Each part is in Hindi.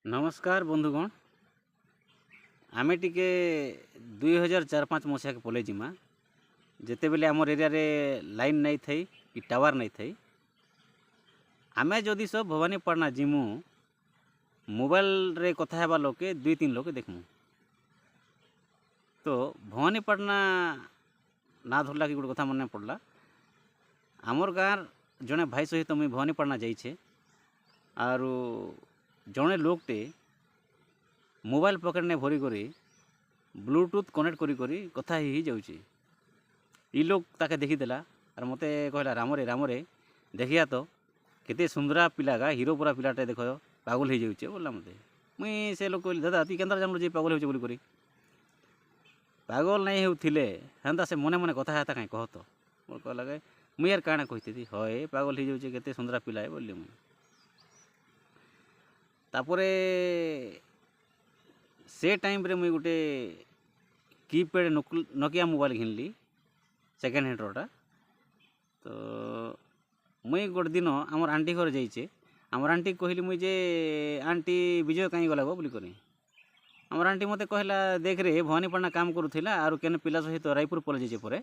नमस्कार बंधुगण। आमे टिके 2004-5 मसीहा के पले जिमा जेते बेले आमर एरिया रे लाइन नहीं थई कि टावर नहीं थई। आमे जदि सब भवानीपाटना जिमु मोबाइल रे कथा हेबा लोके 2-3 लोके देखमु। तो भवानीपाटना ना धरला कि गोटे कथा मन पड़ला। आमर गाँव जड़े भाई सहित मुई भवानीपाटना जाइछे आरु जड़े लोकटे मोबाइल पकेट ने भरी करी ब्लूटूथ कनेक्ट करी कथा ही जाऊँगी। ई लोग ताके देखीदेला और मते कहला रामरे रामरे देखिया तो केते सुंदरा पिला गा हीरो पूरा पिलाटे देख पागल हो जाऊे बोला मते। मुई से लोग कहली दादा तु केन्ता जानलु जे पागल हो बोली पागल नहीं होथिले हेन्ता से मने मने कथा हेता कहीं कह तो मोर कहला गे मुई यार काଣା कहती हय पागल हो जाऊे केते सुंदरा पिला है बोली मुई। तापरे से टाइम रे मुई गोटे कीपैड नोकिया मोबाइल घिनली सेकेंड हैंड रोटा। तो मुई गोटे दिन आमर आंटी घर जाइए आमर आंटी कहली मुई जे आंटी विजय कहीं गला बोली करी आमर आंटी मते कहला देख रे भवानीपाटना काम करूला आर केन पिला सहित रायपुर पलि जाइए पर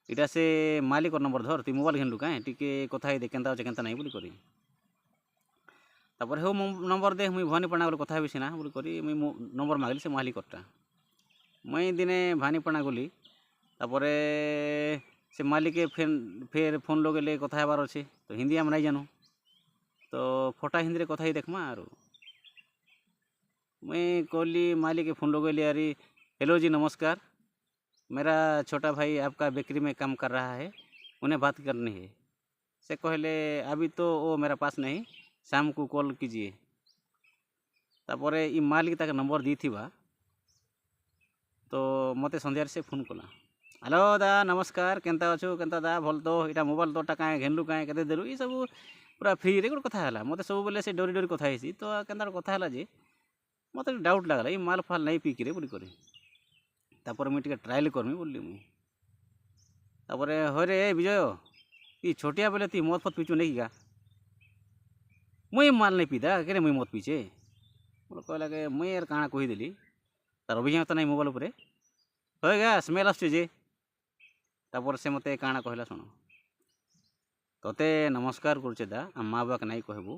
इटा से मालिक नंबर धर तु मोबाइल घिनलु कहीं टिके कथा ही दे केन्ता अच्छे केन्ता नहीं बोली करी। तापर हो नंबर दे मुई भवानीपाटना गले कथा भी सीना बोली करी मुई नंबर मागली से मालिकटा मुई दिने भवानीपाटना गली। तापर से मालिक फिर फोन लगेले कथा हेबार अच्छे तो हिंदी आम नहीं जानू तो फटा हिंदी रे कथा ही देखमा आरो मुई कहली मालिक फोन लगेली अरे हेलो जी नमस्कार मेरा छोटा भाई आपका बेकरी में काम कर रहा है उन्हें बात करनी है। से कहले अभी तो वो मेरा पास नहीं शाम को कॉल कीजिए। तापर ई मालिक ताके नंबर दी थी तो मते संध्यार से फोन कला हेलो दा नमस्कार केन्ता अच्छु केन्ता दा भल तो इटा मोबाइल तोटा कहीं घेनलु कहीं केते देलु ई सब पूरा फ्री रे गोटे कथा है मते सब बेले से डरी डरी कथा है तो केन्ता कथा है जे मते डाउट लागला ई माल फाल नहीं पीकी रे बोली करी। तापर मुई टिके ट्रायल करमी बोली मुई तापर होय रे विजय ई छोटिया बेले ती मद फत पीचु नहीं गा मुई माल नहीं पीदा के मुई मत पीछे बोले कहला के मुई यार काଣା कहीदेली तार अभिज्ञता नहीं मोबाइल उपरे होय गा स्मेल आसुचे जे। तापर से मते काଣା कहला सुन तोते नमस्कार करुचे दा माँ बाप नहीं कहबू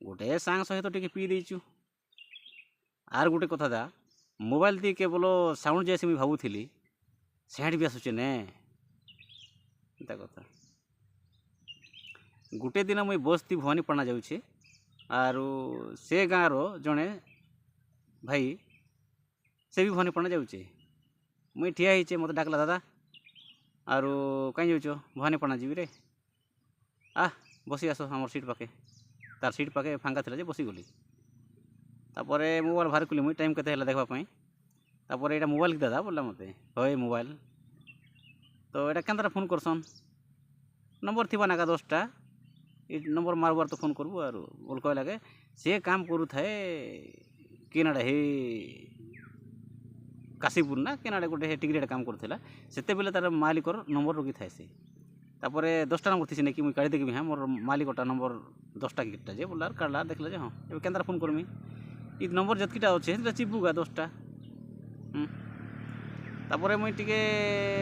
गोटे सांग सहित टिके पी देचु आर गोटे कथा दा मोबाइल दी केवल साउंड जैसे मुई भावुली सेठ भी आसुचे ने कथा। गोटे दिन मुई बस थी भवानीपाटना जाऊे आरु से गाँव रो जड़े भाई से भी भवानीपाटना जाऊे मुई ठिया होचे मत डाकला दादा आरु कहीं जाऊच भवानीपाटना जीवी रे आ बसी आस आम सीट पाखे तार सीट पाखे फांका थी बसीगली। तापर मोबाइल बाहर कली मुई टाइम केते देखापी तापर यहाँ मोबाइल कि दादा बोला मत हय मोबाइल तो यहाँ केन्ता फोन करसन नंबर थी नाका 10टा ये नंबर मारबार तो फोन करबू आर बोल कह लगे से काम करू थाए केनाडा हे काशीपुर ना केनाडा गोटे टिकट काम करूला से बेले तार मालिक नंबर रखी थाए से तापर 10टा नंबर थी कि मुझे काढ़ी देवी हाँ मोर मालिकटा नंबर 10टा किटा जे बोला काढ़ला देखला जे हाँ ए केन्ता फोन करमी ये नंबर जतकीटा अच्छे चिपुगा 10टा। तापर मुई टिके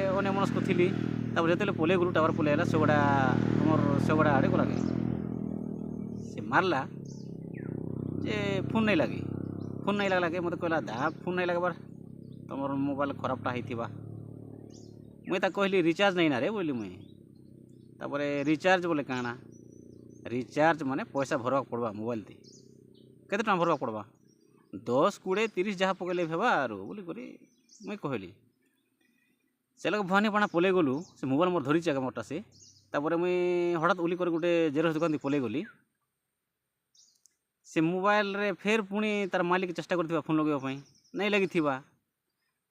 अने मनस्क थी तापर जो पले गलु टावर पलैला सेगुड़ा आमर सेगुड़ा आड़े गला से मारला जे फोन नहीं लगे फोन नहीं लगला के मत कहला दा फोन नहीं लगबार तुम मोबाइल खराबटा होता मुई ता कहली रिचार्ज नहीं ना रे बोली मुई। तापर रिचार्ज बोले काଣା रिचार्ज माने पैसा भरवा पड़वा मोबाइल थी केते टका भरवा पड़वा 10 20 30 जहाँ पकड़े हेबा आरो बोली करी मुई कहली से लोग भवानीपाटना पलै गलु से मोबाइल मोर धरी आगे मोरटा से तापर मुई हठात उली कर गोटे जेरोक्स दुकान पलै गली से मोबाइल रे फेर पुणी तार मालिक चेष्टा करथिबा फोन लगेबा नहीं लगी थिबा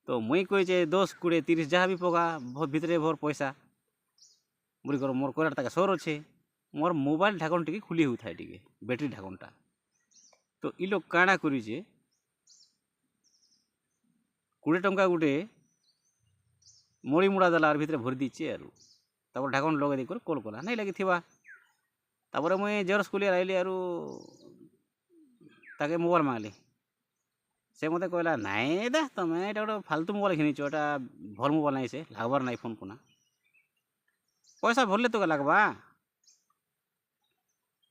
तो मुई कहे 10 20 30 जहाँ भी पका भितरे भर पैसा बुरी कर मोर कहला तक सर अच्छे मोर मोबाइल ढाकन टी खुली होता है टी बैटेरी ढाकनटा तो ई लोग काଣା करूचे 20 टंका गोटे मड़ी मुड़ा देला भितर भरी दीचे आर तापर ढाकन लगे दी कॉल कला नहीं लगी थिबा तापर मुई जेरोक्स कुलियर आइली आरु ताके मोबाइल मांगली से मते कहला नाई दे तमे एटा गोटे फालतू मोबाइल घिनिच एटा भल मोबाइल नाई से लागबार नाई फोन पुना पैसा भरले तो लागबा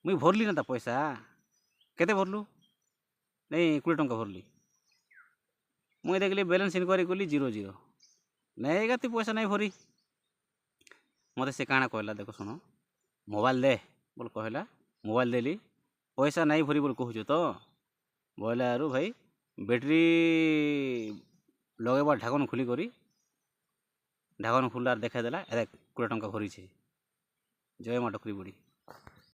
मुई भरली ना ता पैसा केते भरलु नहीं 20 टंका भरली मुई देखली बैलेंस इनक्वारी कली 00 नहीं गा तू पैसा नहीं भरी मते से काଣା कहला देखो सुनो मोबाइल दे बोल कहला मोबाइल देली पैसा नहीं भरी बोल कहूछु तो बोले आरु भाई बैटरी लगेबार ढाकन खुली करी ढाकन खुललार देखा देला 20 टंका भरी जय मा डकरी बुढ़ी।